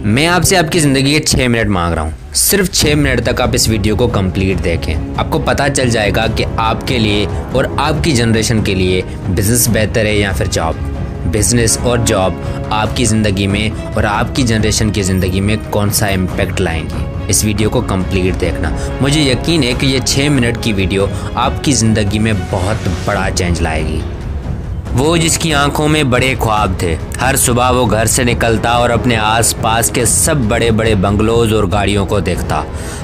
मैं आपसे आपकी ज़िंदगी के 6 मिनट मांग रहा हूँ। सिर्फ 6 मिनट तक आप इस वीडियो को कंप्लीट देखें। आपको पता चल जाएगा कि आपके लिए और आपकी जनरेशन के लिए बिज़नेस बेहतर है या फिर जॉब। बिज़नेस और जॉब आपकी ज़िंदगी में और आपकी जनरेशन की ज़िंदगी में कौन सा इम्पैक्ट लाएंगे। इस वीडियो को कंप्लीट देखना। मुझे यकीन है कि ये 6 मिनट की वीडियो आपकी ज़िंदगी में बहुत बड़ा चेंज लाएगी। वो जिसकी आंखों में बड़े ख्वाब थे, हर सुबह वो घर से निकलता और अपने आसपास के सब बड़े बड़े बंगलोज और गाड़ियों को देखता।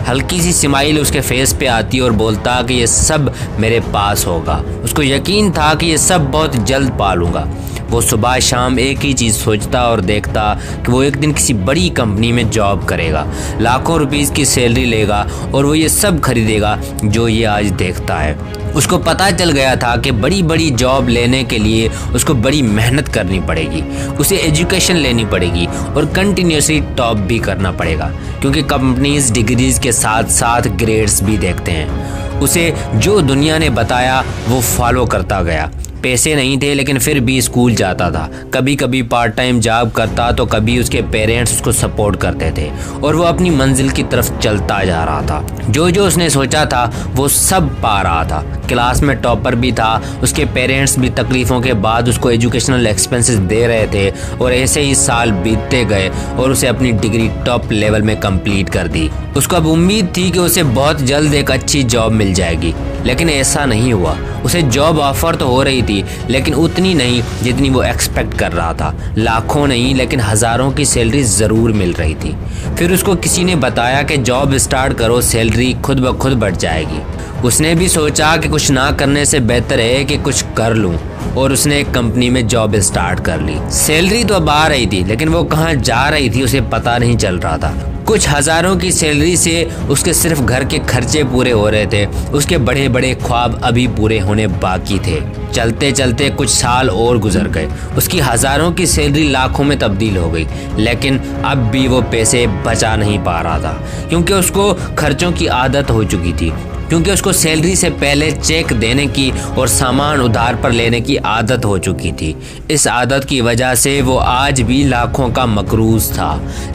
हल्की सी स्माइल उसके फेस पे आती और बोलता कि ये सब मेरे पास होगा। उसको यकीन था कि ये सब बहुत जल्द पा लूँगा। वो सुबह शाम एक ही चीज़ सोचता और देखता कि वो एक दिन किसी बड़ी कंपनी में जॉब करेगा, लाखों रुपीस की सैलरी लेगा और वो ये सब खरीदेगा जो ये आज देखता है। उसको पता चल गया था कि बड़ी बड़ी जॉब लेने के लिए उसको बड़ी मेहनत करनी पड़ेगी, उसे एजुकेशन लेनी पड़ेगी और कंटिन्यूसली टॉप भी करना पड़ेगा, क्योंकि कंपनीज डिग्रीज के साथ साथ ग्रेड्स भी देखते हैं। उसे जो दुनिया ने बताया वो फॉलो करता गया। पैसे नहीं थे लेकिन फिर भी स्कूल जाता था, कभी कभी पार्ट टाइम जॉब करता तो कभी उसके पेरेंट्स उसको सपोर्ट करते थे और वो अपनी मंजिल की तरफ चलता जा रहा था। जो जो उसने सोचा था वो सब पा रहा था। क्लास में टॉपर भी था। उसके पेरेंट्स भी तकलीफ़ों के बाद उसको एजुकेशनल एक्सपेंसेस दे रहे थे और ऐसे ही साल बीतते गए और उसे अपनी डिग्री टॉप लेवल में कंप्लीट कर दी। उसको अब उम्मीद थी कि उसे बहुत जल्द एक अच्छी जॉब मिल जाएगी, लेकिन ऐसा नहीं हुआ। उसे जॉब ऑफर तो हो रही थी लेकिन उतनी नहीं जितनी वो एक्सपेक्ट कर रहा था। लाखों नहीं लेकिन हज़ारों की सैलरी ज़रूर मिल रही थी। फिर उसको किसी ने बताया कि जॉब स्टार्ट करो, सैलरी खुद ब खुद बढ़ जाएगी। उसने भी सोचा कि कुछ ना करने से बेहतर है कि कुछ कर लूं और उसने एक कंपनी में जॉब स्टार्ट कर ली। सैलरी तो अब आ रही थी लेकिन वो कहाँ जा रही थी उसे पता नहीं चल रहा था। कुछ हज़ारों की सैलरी से उसके सिर्फ घर के खर्चे पूरे हो रहे थे। उसके बड़े बड़े ख्वाब अभी पूरे होने बाकी थे। चलते चलते कुछ साल और गुजर गए। उसकी हज़ारों की सैलरी लाखों में तब्दील हो गई, लेकिन अब भी वो पैसे बचा नहीं पा रहा था, क्योंकि उसको खर्चों की आदत हो चुकी थी। क्योंकि उसको सैलरी से पहले चेक देने की और सामान उधार पर लेने की आदत हो चुकी थी। इस आदत की वजह से वो आज भी लाखों का मकरूज था।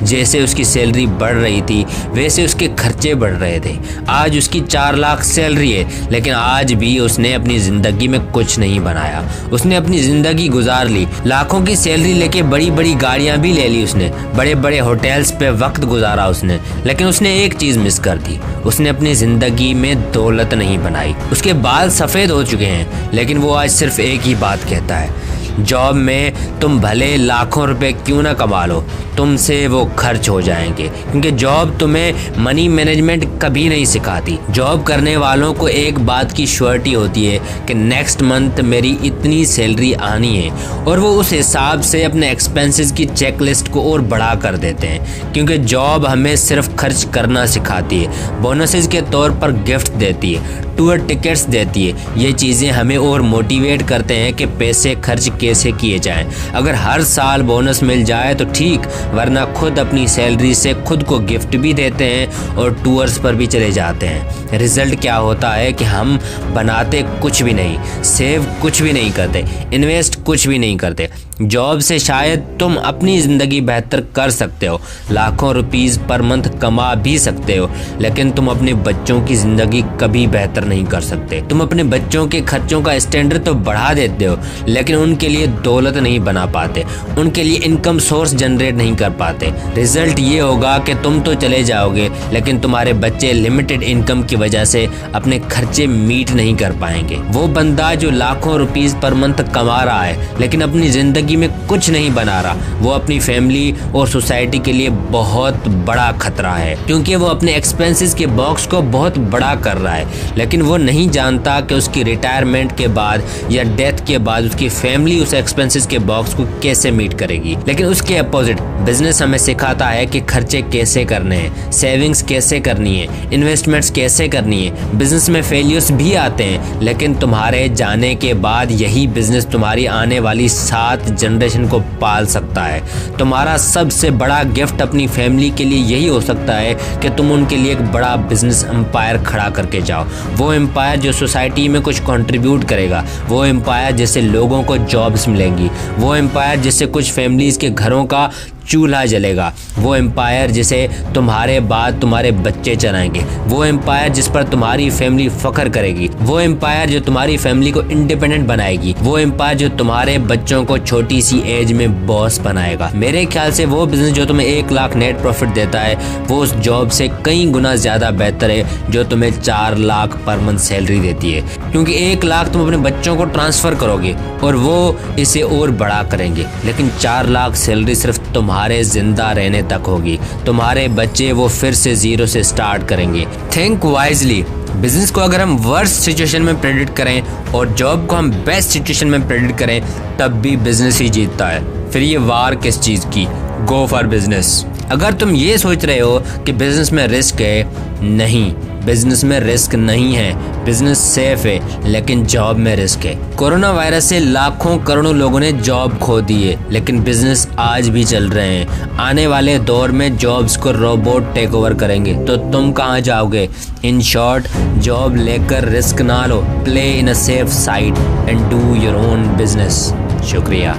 जैसे उसकी सैलरी बढ़ रही थी वैसे उसके खर्चे बढ़ रहे थे। आज उसकी 4 लाख सैलरी है लेकिन आज भी उसने अपनी ज़िंदगी में कुछ नहीं बनाया। उसने अपनी ज़िंदगी गुजार ली। लाखों की सैलरी लेके बड़ी बड़ी गाड़ियाँ भी ले ली उसने, बड़े बड़े होटल्स पे वक्त गुजारा उसने, लेकिन उसने एक चीज़ मिस कर दी। उसने अपनी ज़िंदगी में दौलत नहीं बनाई। उसके बाल सफ़ेद हो चुके हैं लेकिन वो आज सिर्फ एक ही बात कहता है, जॉब में तुम भले लाखों रुपए क्यों ना कमा लो, तुमसे वो खर्च हो जाएंगे, क्योंकि जॉब तुम्हें मनी मैनेजमेंट कभी नहीं सिखाती। जॉब करने वालों को एक बात की श्योरिटी होती है कि नेक्स्ट मंथ मेरी इतनी सैलरी आनी है और वो उस हिसाब से अपने एक्सपेंसेस की चेकलिस्ट को और बढ़ा कर देते हैं, क्योंकि जॉब हमें सिर्फ खर्च करना सिखाती है, बोनसेस के तौर पर गिफ्ट देती है, टूर टिकट्स देती है। ये चीज़ें हमें और मोटिवेट करते हैं कि पैसे खर्च कैसे किए जाएं। अगर हर साल बोनस मिल जाए तो ठीक, वरना खुद अपनी सैलरी से खुद को गिफ्ट भी देते हैं और टूर्स पर भी चले जाते हैं। रिजल्ट क्या होता है कि हम बनाते कुछ भी नहीं, सेव कुछ भी नहीं करते, इन्वेस्ट कुछ भी नहीं करते। जॉब से शायद तुम अपनी ज़िंदगी बेहतर कर सकते हो, लाखों रुपीस पर मंथ कमा भी सकते हो, लेकिन तुम अपने बच्चों की ज़िंदगी कभी बेहतर नहीं कर सकते। तुम अपने बच्चों के खर्चों का स्टैंडर्ड तो बढ़ा देते हो लेकिन उनके लिए दौलत नहीं बना पाते, उनके लिए इनकम सोर्स जनरेट नहीं कर पाते। रिजल्ट ये होगा कि तुम तो चले जाओगे लेकिन तुम्हारे बच्चे लिमिटेड इनकम की वजह से अपने खर्चे मीट नहीं कर पाएंगे। वो बंदा जो लाखों रुपीस पर मंथ कमा रहा है लेकिन अपनी ज़िंदगी में कुछ नहीं बना रहा, वो अपनी फैमिली और सोसाइटी के लिए बहुत बड़ा खतरा है, क्योंकि वो अपने एक्सपेंसेस के बॉक्स को बहुत बड़ा कर रहा है लेकिन वो नहीं जानता कि उसकी रिटायरमेंट के बाद या डेथ के बाद उसकी फैमिली उस एक्सपेंसेस के बॉक्स को कैसे मीट करेगी। लेकिन उसके अपोजिट बिजनेस हमें सिखाता है कि खर्चे कैसे करने हैं, सेविंग्स कैसे करनी है, इन्वेस्टमेंट्स कैसे करनी है। बिजनेस में फेलियर्स भी आते हैं लेकिन तुम्हारे जाने के बाद यही बिजनेस तुम्हारी आने वाली 7 जनरेशन को पाल सकता है। तुम्हारा सबसे बड़ा गिफ्ट अपनी फैमिली के लिए यही हो सकता है कि तुम उनके लिए एक बड़ा बिजनेस एम्पायर खड़ा करके जाओ। वो एम्पायर जो सोसाइटी में कुछ कंट्रीब्यूट करेगा, वो एम्पायर जिससे लोगों को जॉब्स मिलेंगी, वो एम्पायर जिससे कुछ फैमिलीज़ के घरों का चूल्हा जलेगा, वो एम्पायर जिसे तुम्हारे बाद तुम्हारे बच्चे चलाएंगे, वो एम्पायर जिस पर तुम्हारी फैमिली फख्र करेगी, वो एम्पायर जो तुम्हारी फैमिली को इंडिपेंडेंट बनाएगी, वो एम्पायर जो तुम्हारे बच्चों को छोटी सी एज में बॉस बनाएगा। मेरे ख्याल से वो बिजनेस जो तुम्हें 1 लाख नेट प्रॉफिट देता है वो उस जॉब से कई गुना ज्यादा बेहतर है जो तुम्हें 4 लाख पर मंथ सैलरी देती है, क्योंकि 1 लाख तुम अपने बच्चों को ट्रांसफर करोगे और वो इसे और बड़ा करेंगे, लेकिन 4 लाख सैलरी सिर्फ तुम्हारे जिंदा रहने तक होगी। तुम्हारे बच्चे वो फिर से जीरो से स्टार्ट करेंगे। Think wisely. बिजनेस को अगर हम वर्स्ट सिचुएशन में प्रेडिक्ट करें और जॉब को हम बेस्ट सिचुएशन में प्रेडिक्ट करें तब भी बिजनेस ही जीतता है। फिर ये वार किस चीज़ की? Go for business. अगर तुम ये सोच रहे हो कि बिजनेस में रिस्क है, नहीं, बिजनेस में रिस्क नहीं है। बिजनेस सेफ है लेकिन जॉब में रिस्क है। कोरोना वायरस से लाखों करोड़ों लोगों ने जॉब खो दी है, लेकिन बिजनेस आज भी चल रहे हैं। आने वाले दौर में जॉब्स को रोबोट टेक ओवर करेंगे तो तुम कहाँ जाओगे? इन शॉर्ट, जॉब लेकर रिस्क ना लो, play in a safe side and do your own business. शुक्रिया।